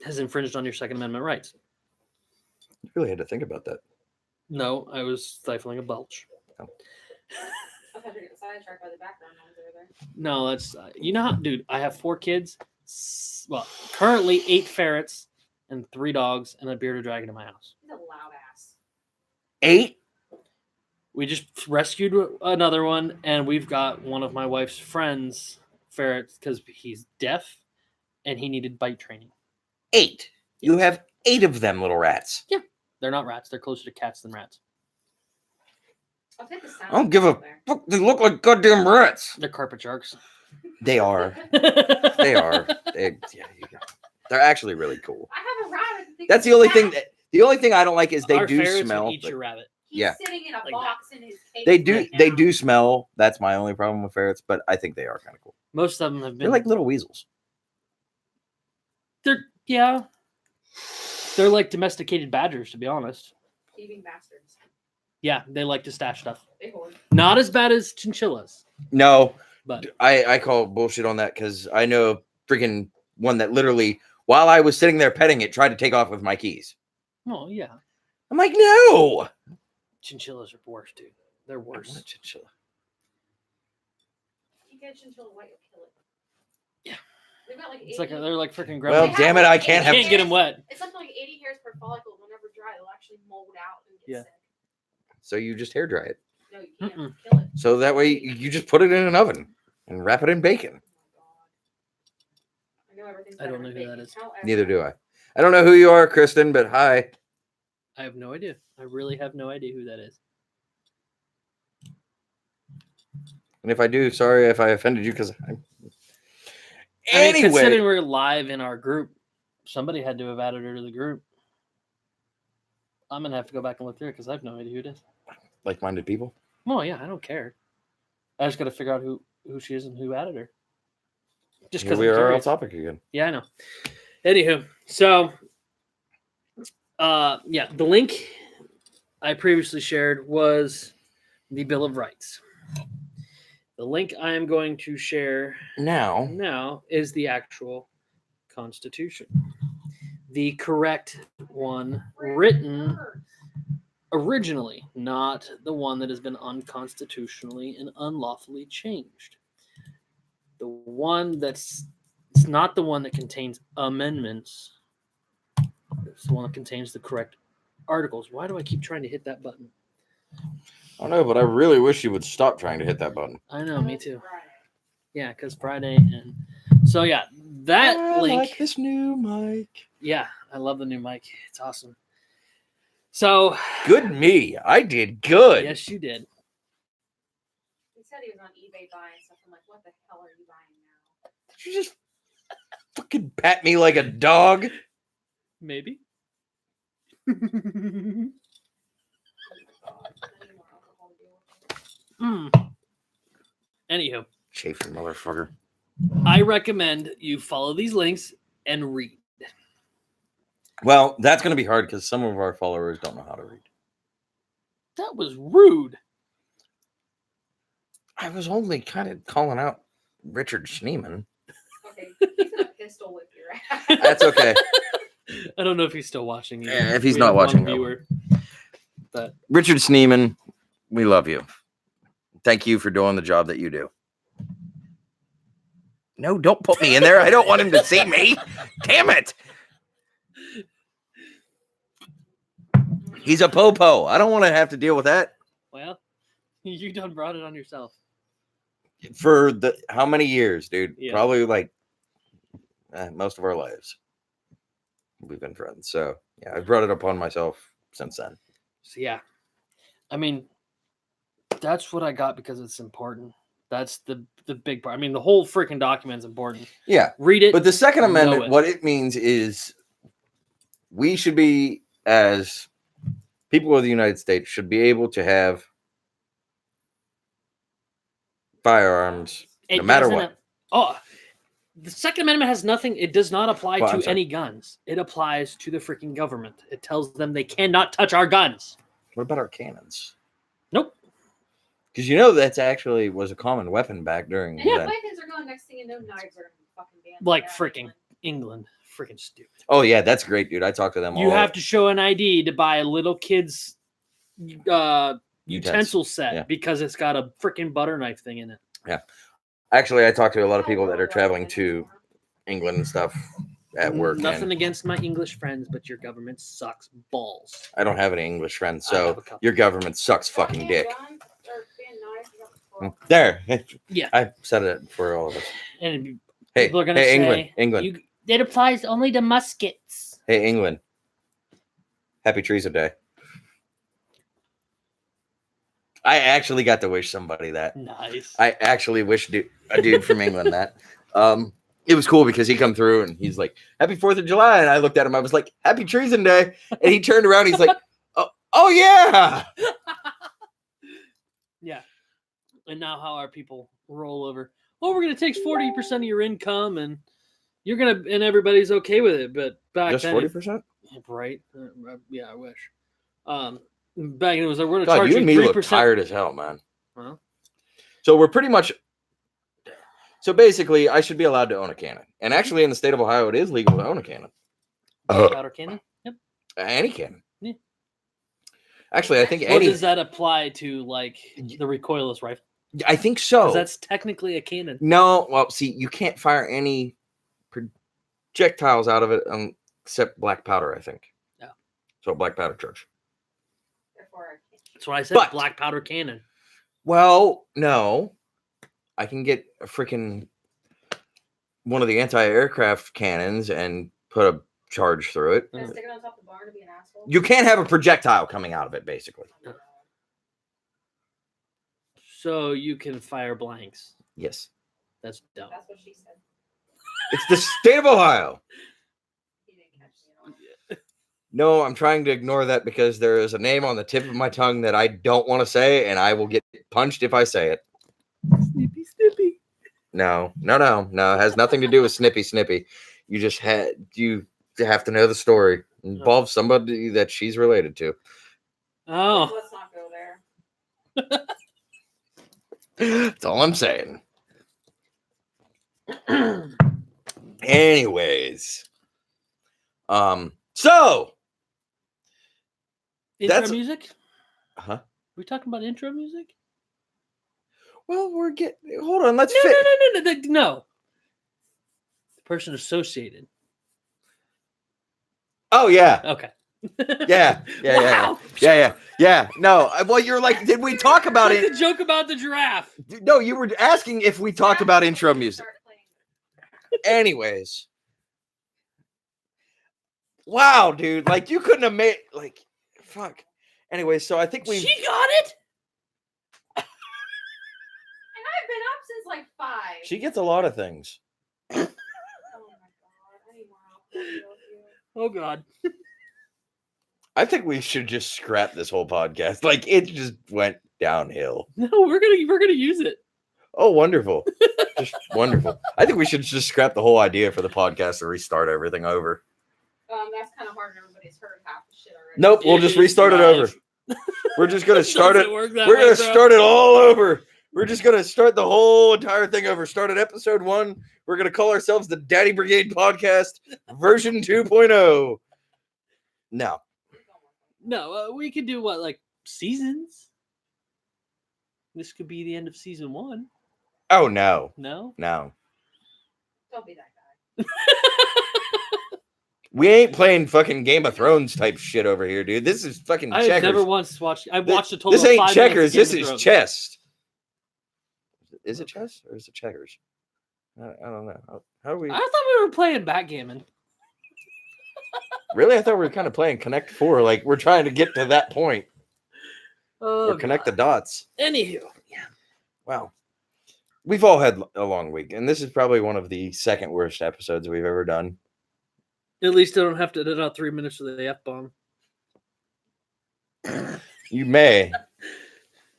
has infringed on your Second Amendment rights. You really had to think about that. No, I was stifling a belch. I thought you were getting sidetracked by the background noise over there. No, that's how, dude. I have 4 kids. Well, currently 8 ferrets and 3 dogs and a bearded dragon in my house. He's a loud ass. 8? We just rescued another one, and we've got one of my wife's friends' ferrets because he's deaf and he needed bite training. 8. You have 8 of them, little rats. They're not rats. They're closer to cats than rats. I'll take the sound. I don't give a out there. fuck. They look like goddamn rats. They're carpet sharks. They are. They are. They're actually really cool. I have a rabbit. that That's thinks the only it's thing. a cat. The only thing I don't like is they Our do ferrets would smell. eat but your rabbit. He's yeah. sitting in a Like box in his cage. They do. right They now. do smell. That's my only problem with ferrets. But I think they are kind of cool. Most of them have been. They're like little weasels. Yeah. They're like domesticated badgers, to be honest. Thieving bastards. Yeah, they like to stash stuff. They hoard. Not as bad as chinchillas, No, but I call bullshit on that because I know freaking one that literally, while I was sitting there petting it, tried to take off with my keys. oh yeah, I'm like, no. chinchillas are worse, dude. They're I want worse. a chinchilla. You get chinchilla white, you'll kill it. Yeah. They've got like 80. It's like they're like freaking Well, gremlins. damn it, I can't have. Can't get them wet. It's something like 80 hairs per follicle. Whenever dry, they'll actually mold out and get Yeah. sick. So you just hair dry it. No, you can't. Mm-mm. Kill it. So that way you just put it in an oven and wrap it in bacon. Oh my god. I know everything's I don't better know in who that bacon. is. However, Neither do I. I don't know who you are, Kristen, but hi. I have no idea. I really have no idea who that is. And if I do, sorry if I offended you because I'm. I mean, Anyway, considering we're live in our group, somebody had to have added her to the group. I'm gonna have to go back and look through it because I have no idea who it is. Like-minded people. Well, yeah, I don't care. I just got to figure out who she is and who added her. Just Here because we I'm are curious. off topic again. Yeah, I know. Anywho, so yeah, the link I previously shared was the Bill of Rights. The link I am going to share now is the actual Constitution. The correct one written originally, not the one that has been unconstitutionally and unlawfully changed. The one it's not the one that contains amendments. It's the one that contains the correct articles. Why do I keep trying to hit that button? I don't know, but I really wish you would stop trying to hit that button. I know, me too. Yeah, because Friday and so yeah, that I link. like this new mic. Yeah, I love the new mic. It's awesome. So Good me. I did good. yes, you did. He said he was on eBay buying stuff. I'm like, what the hell are you buying now? Did you just fucking pat me like a dog? Maybe. Any more alcohol to deal with? Anywho, Chafing motherfucker. I recommend you follow these links and read. Well, that's going to be hard because some of our followers don't know how to read. That was rude. I was only kind of calling out Richard Schneeman. Okay, he's gonna pistol whip your ass. That's okay. I don't know if he's still watching. Either. If he's We not have one watching, no. viewer. But Richard Schneeman, we love you. Thank you for doing the job that you do. No, don't put me in there. I don't want him to see me. Damn it. He's a popo. I don't want to have to deal with that. well, you done brought it on yourself. For how many years, dude? Yeah. Probably like most of our lives. We've been friends. So yeah, I brought it upon myself since then. So yeah, I mean, that's what I got because it's important. That's the big part. I mean, the whole freaking document's important. Yeah. Read it. But the Second know Amendment, it. what it means is we should be, as people of the United States, should be able to have firearms no matter doesn't what. The Second Amendment has nothing. It does not apply Well, I'm to sorry. any guns. It applies to the freaking government. It tells them they cannot touch our guns. What about our cannons? Nope. Because you know that's actually was a common weapon back during And yeah, then. weapons are going next thing you know, knives are gonna be fucking banned. Like Yeah, freaking England. Freaking stupid. Oh yeah, that's great, dude. I talked to them You all. have to show an ID to buy a little kid's Utens. utensil set Yeah. because it's got a freaking butter knife thing in it. Actually, I talked to a lot of How people that are worldwide traveling weapons to are. England and stuff at work. Nothing And against my English friends, but your government sucks balls. I don't have any English friends, I have so a couple. your government sucks fucking Ban dick. guns or ban knives, you got the fuck. There. Yeah. I said it for all of us. And Hey, people are gonna hey, say, England, England. it applies only to muskets. Hey, England. Happy Teresa Day. I actually got to wish somebody that. Nice. I actually wished a dude from England that. It was cool because he come through and he's like, "Happy 4th of July," and I looked at him. I was like, "Happy Treason Day," and he turned around. He's like, "Oh yeah." Yeah. And now how our people roll over? Oh, we're gonna take 40% of your income, and and everybody's okay with it. But back Just then, 40%. right? Yeah, I wish. Back then it was like we're gonna God, charge you you and me look 3%. tired as hell, man. Well, So we're pretty much. So basically, I should be allowed to own a cannon, and actually, in the state of Ohio, it is legal to own a cannon. powder cannon. Yep. Any cannon. Yeah. Actually, I think Or any. does that apply to like the recoilless rifle? I think so. 'Cause that's technically a cannon. No, well, see, you can't fire any projectiles out of it except black powder, I think. Yeah. So black powder charge. Therefore, I can't. That's what I said. But- Black powder cannon. Well, no. I can get a freaking one of the anti-aircraft cannons and put a charge through it. Can I stick it on top of the barn to be an asshole? You can't have a projectile coming out of it, basically. So you can fire blanks. Yes. That's dumb. That's what she said. It's the state of Ohio. He didn't catch me on it. No, I'm trying to ignore that because there is a name on the tip of my tongue that I don't want to say, and I will get punched if I say it. Snippy. No. It has nothing to do with Snippy. You have to know the story. It involves somebody that she's related to. Oh, Let's not go there. That's all I'm saying. Anyways, so intro That's- music. huh? We talking about intro music? Well, hold on. Let's No, fit. no. The person associated. Oh yeah, Okay. yeah. Wow. Yeah. No, well, you're like, did we talk about Like it? the joke about the giraffe. No, you were asking if we talked about intro music. Start playing. Anyways, wow, dude, like you couldn't have made fuck. Anyway, so I think we. She got it. And I've been up since like 5. She gets a lot of things. Oh my god, I need more alcohol. Oh God. I think we should just scrap this whole podcast. Like it just went downhill. No, we're gonna use it. Oh, wonderful. Just wonderful. I think we should just scrap the whole idea for the podcast and restart everything over. That's kind of hard. Everybody's heard half the shit already. Nope, we'll just restart it over. We're just gonna start it. We're gonna start it all over. We're just gonna start the whole entire thing over. Start at episode 1. We're gonna call ourselves the Daddy Brigade Podcast, version 2.0. No. No, we could do what, like seasons? This could be the end of season 1. Oh no. No? No. Don't be that guy. We ain't playing fucking Game of Thrones type shit over here, dude. This is fucking I've checkers. never once watched. I've Thi- watched a total. This of ain't 5 minutes checkers. of Game This of is Thrones. chess. Is it chess or is it checkers? I don't know. How do we? I thought we were playing backgammon. Really? I thought we were kind of playing Connect 4. Like we're trying to get to that point Oh, or connect the God. dots. Anywho, Wow. We've all had a long week, and this is probably one of the second worst episodes we've ever done. at least I don't have to edit out 3 minutes of the F bomb. You may.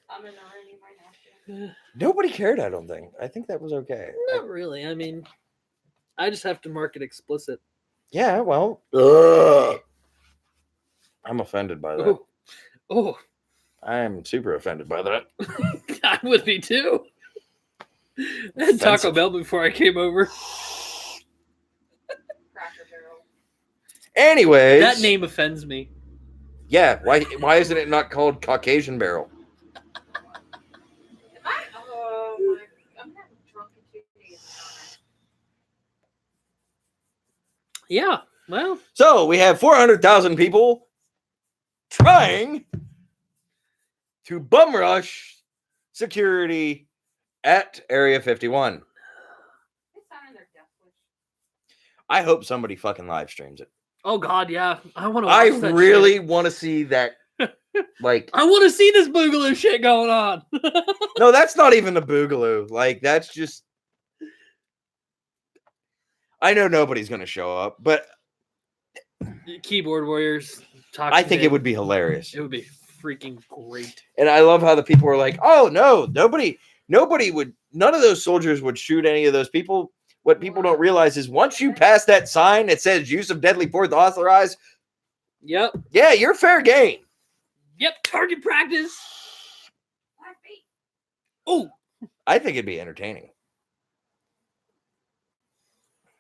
I'm annoying. You might have to. Nobody cared, I don't think. I think that was okay. Not really. I mean, I just have to mark it explicit. Yeah, well. Ugh. I'm offended by that. Oh, I am super offended by that. I would be too. I had Taco Offensive. Bell before I came over. Cracker Barrel. Anyways. That name offends me. Yeah, why isn't it not called Caucasian Barrel? Oh my! I'm having drunk in 2 days. Yeah. Well, So we have 400,000 people trying to bum rush security at Area 51. They signed their death wish. I hope somebody fucking live streams it. oh God, yeah. I want to. I really want to see that. Like, I want to see this boogaloo shit going on. no, that's not even a boogaloo. Like, that's just. I know nobody's going to show up, but Keyboard warriors. I think it would be hilarious. It would be freaking great. And I love how the people were like, oh, no, nobody would, none of those soldiers would shoot any of those people. What people don't realize is once you pass that sign that says use of deadly force authorized, Yep. yeah, you're fair game. Yep. Target practice. Black bait. Oh, I think it'd be entertaining.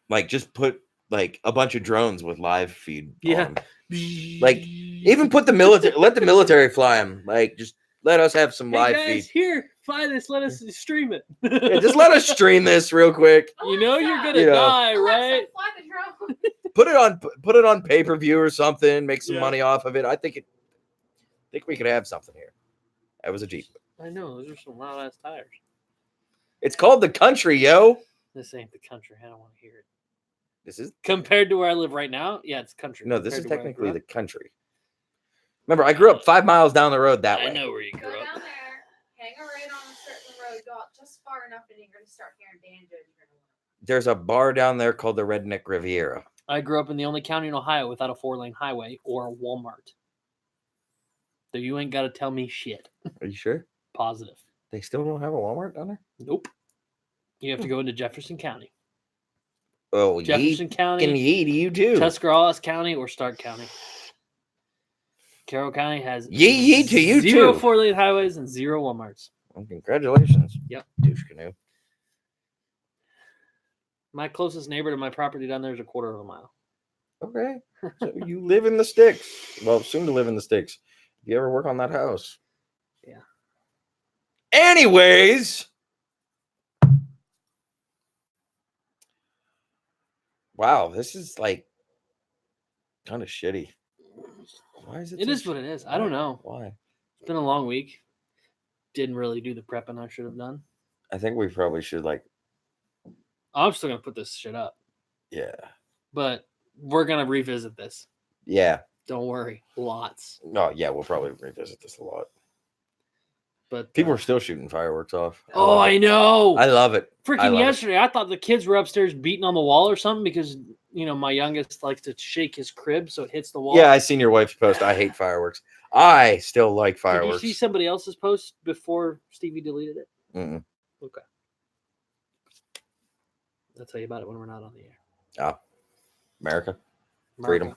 Like, just put like a bunch of drones with live feed. Yeah. on 'em. Like, Even put the military, let the military fly them. Like, just let us have some hey live guys, feed. here, fly this. Let us stream it. Yeah, just let us stream this real quick. You know you're Alexa, gonna You know. die, Alexa, right? fly the drone. Put it on pay per view or something. Make some Yeah. money off of it. I think we could have something here. That was a Jeep. I know those are some loud ass tires. It's called the country, yo. This ain't the country. I don't want to hear it. This is Compared to where I live right now, yeah, it's country. no. This is Compared to where I technically grew the country. Remember, I grew up 5 miles down the road that up. way. I know where you Go grew down up. there, hang a right on a certain road, go out just far enough, and you're gonna start hearing banjos. You're gonna There's a bar down there called the Redneck Riviera. I grew up in the only county in Ohio without a 4-lane highway or a Walmart. So you ain't got to tell me shit. Are you sure? Positive. They still don't have a Walmart down there? Nope. You have to go into Jefferson County. Oh, Jefferson yeet County, and yee to you too. Tuscarawas County, or Stark County. Carroll County has Yee to you zero too. 4-lane highways and 0 Walmarts. Well, congratulations. Yep. Douche canoe. My closest neighbor to my property down there is a quarter of a mile. Okay. So you live in the sticks. Well, soon to live in the sticks. You ever work on that house? Yeah. Anyways. Wow, this is like kind of shitty. Why is it? It so is what it is. I don't know. Why? It's been a long week. Didn't really do the prepping I should have done. I think we probably should I'm still gonna put this shit up, yeah. but we're gonna revisit this. Yeah. Don't worry, lots. No, yeah, we'll probably revisit this a lot. But People are still shooting fireworks off. oh, love I it. know. I love it. I Freaking love it. yesterday, I thought the kids were upstairs beating on the wall or something because my youngest likes to shake his crib so it hits the wall. Yeah, I seen your wife's post. I hate fireworks. I still like fireworks. Did you see somebody else's post before Stevie deleted it? Mm-mm. Okay. I'll tell you about it when we're not on the air. America. Freedom.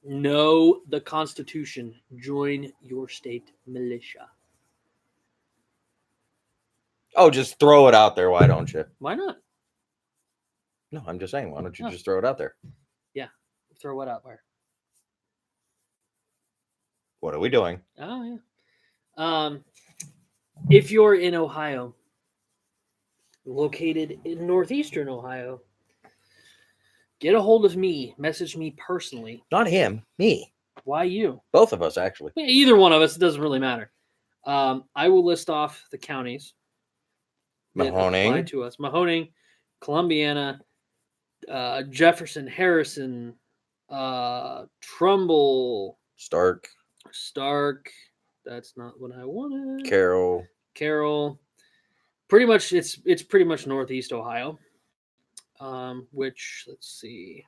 Know the Constitution. Join your state militia. Oh, just throw it out there. Why don't you? Why not? No, I'm just saying. Why don't you No. just throw it out there? Throw what out there? What are we doing? Oh yeah. If you're in Ohio, located in northeastern Ohio, get a hold of me. Message me personally. Not him. Me. Why you? Both of us, actually. Yeah, either one of us. It doesn't really matter. I will list off the counties that apply Mahoning. to us: Mahoning, Columbiana, Jefferson, Harrison, Trumbull, Stark. That's not what I wanted. Carroll. Pretty much, it's pretty much northeast Ohio. Which let's see.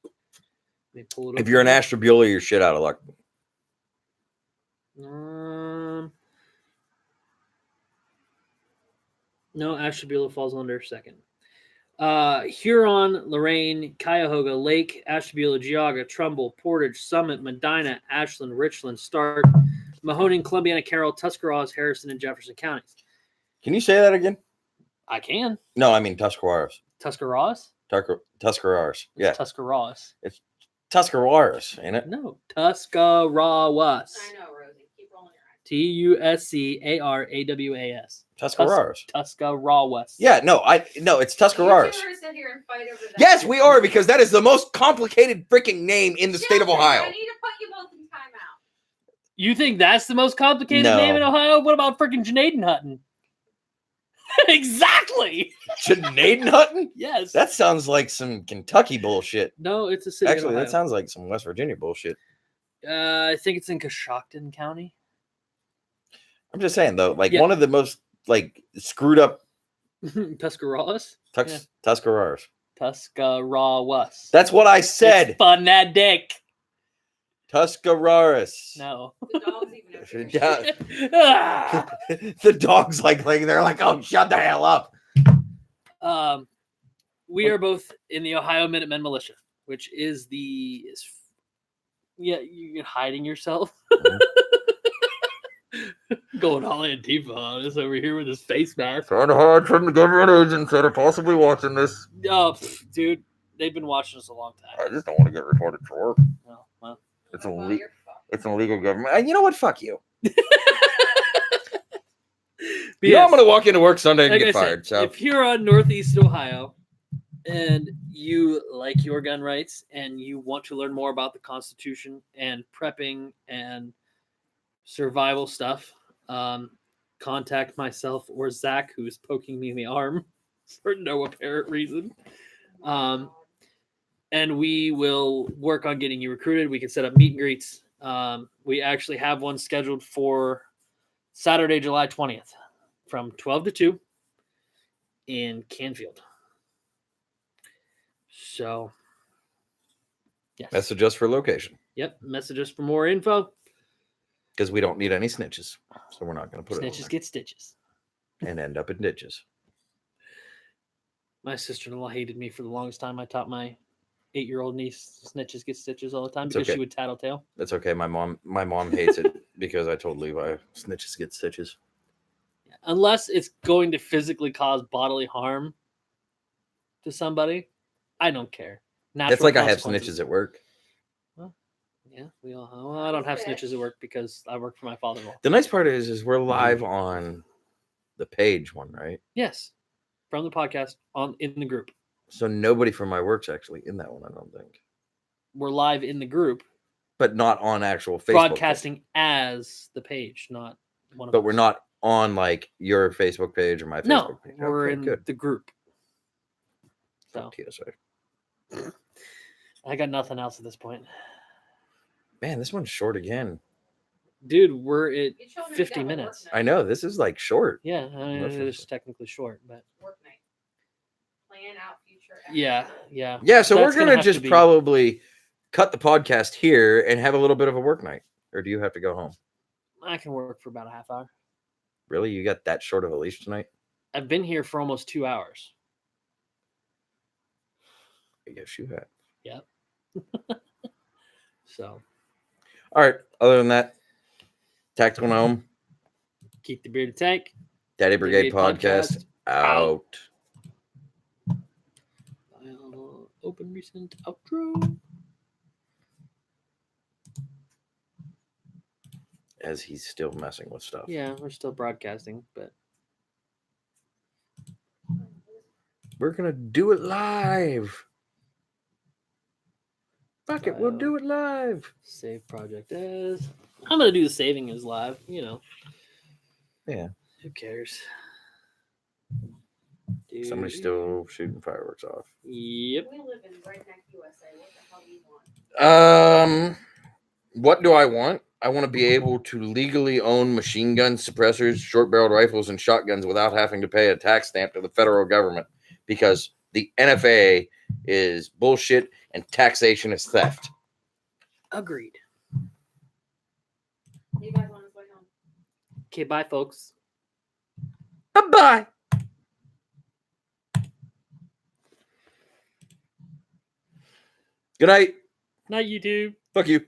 Let me pull it up. If you're an here. Ashtabula, you're shit out of luck. No, Ashtabula falls under second. Huron, Lorain, Cuyahoga, Lake, Ashtabula, Geauga, Trumbull, Portage, Summit, Medina, Ashland, Richland, Stark, Mahoning, Columbiana, Carroll, Tuscarawas, Harrison, and Jefferson counties. Can you say that again? I can. No, I mean Tuscarawas. Tuscarawas? Tuscarawas. Yeah. Tuscarawas. Tuscarawas, ain't it? No, Tuscarawas. I know, Rosie. Keep rolling your eyes. Tuscarawas. Tuscarawas. Tuscarawas. Yeah, no, it's Tuscarawas. You two are sit here and fight over that. Yes, we are, because that is the most complicated freaking name in the state of Children, Ohio. I need to put you both in timeout. You think that's the most complicated No. name in Ohio? What about freaking Janaden Hutton? Exactly. Janaden Hutton? Yes. That sounds like some Kentucky bullshit. No, it's a city. in Actually, Ohio. that sounds like some West Virginia bullshit. I think it's in Coshocton County. I'm just saying, though, like Yeah. one of the most screwed up Tuscarawas. Yeah. Tuscarawas. Tuscarawas. That's what I said. It's phonetic. Tuscarawas. No. The dogs even know. figure Yeah. Ah! The dog's they're like, oh, shut the hell up. We are both in the Ohio Minutemen Militia, which is you're hiding yourself. Going all Antifa on us over here with his face mask. Trying to hide from the government agents that are possibly watching this. Oh, dude, they've been watching us a long I time. just don't want to get reported for work. Oh, well. It's Well, illegal. you're fucked. It's an illegal government. And you know what? Fuck you. But You know, yes, I'm going to walk into work Sunday and like get I said, fired. So if you're on Northeast Ohio and you like your gun rights and you want to learn more about the Constitution and prepping and survival stuff, contact myself or Zach, who's poking me in the arm for no apparent reason. And we will work on getting you recruited. We can set up meet and greets. We actually have one scheduled for Saturday, July 20th from 12 to 2 in Canfield. So Yes. Message us for location Yep. Message us for more info. because we don't need any snitches, so we're not going to put Snitches it get stitches. on there and end up in ditches. My sister-in-law hated me for the longest time. I taught my 8-year-old niece snitches get stitches all the time It's because okay. she would tattletale. That's okay. My mom hates it because I told Levi snitches get stitches. Unless it's going to physically cause bodily harm to somebody, I don't care. That's Natural like I have consequences. snitches at work. Yeah, we all. Well, I don't have snitches at work because I work for my father-in-law. The nice part is we're live on the page one, right? Yes, from the podcast in the group. So nobody from my work's actually in that one, I don't think. We're live in the group, But not on actual Facebook. broadcasting as the page, not one of. But us. we're not on like your Facebook page or my Facebook No, page. we're Okay, in good. the group. So Fuck TSA. I got nothing else at this point, Man, this one's short again. dude. We're at You children 50 got a work minutes. night. I know this is like short. Yeah, I mean, That's it's awesome. technically short, but Work night. Plan out future. yeah, activities. yeah. Yeah, so That's we're gonna have to just be- probably cut the podcast here and have a little bit of a work night. Or do you have to go home? I can work for about a half hour. Really? You got that short of a leash tonight? I've been here for almost 2 hours. I guess you have. So All right. Other than that, Tactical Gnome, keep the bearded tank. Daddy Brigade Brigade podcast, Podcast out. I'll open recent outro. As he's still messing with stuff. Yeah, we're still broadcasting, but We're gonna do it live. Fuck it, we'll do it live. save project as. I'm gonna do the saving as live. You know. Yeah. Who cares? Somebody's still shooting fireworks off. Yep. We live in redneck USA. What the hell do you want? What do I want? I want to be able to legally own machine guns, suppressors, short-barreled rifles, and shotguns without having to pay a tax stamp to the federal government because the NFA is bullshit and taxation is theft. Agreed. You guys on his way home? Okay, bye, folks. Bye-bye. Good night. Night, YouTube. Fuck you.